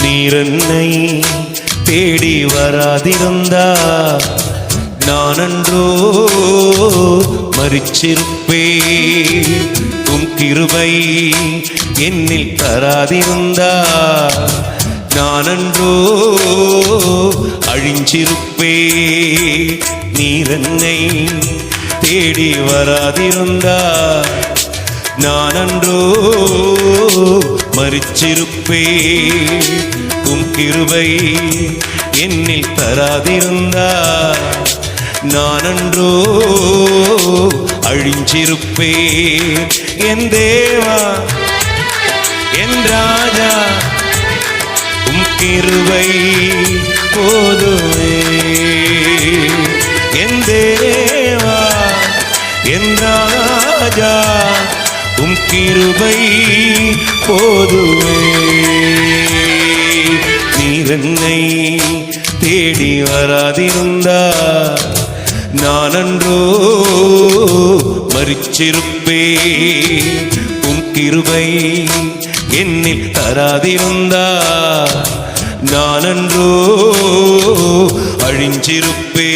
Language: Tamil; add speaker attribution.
Speaker 1: நீரென்னை தேடி வராதிருந்தா நானன்றோ மரிச்சிருப்பே. உம் கிருபை என்னில் தராதிருந்தா நானன்றோ அழிஞ்சிருப்பே. நீரென்னை தேடி வராதிருந்தா நானன்றோ மரிச்சிருப்பே. உம் கிருபை என்னில் தராதிருந்தா நானன்றோ அழிஞ்சிருப்பே. என் தேவா என் ராஜா உம் கிருபை போதுமே. என் தேவா என் ராஜா உம் கிருபை போதுமே. நீரென்னை தேடி வராதிருந்தா நானன்றோ மரிச்சிருப்பே. உம் கிருபை என்னில் தராதிருந்தா நானன்றோ அழிஞ்சிருப்பே.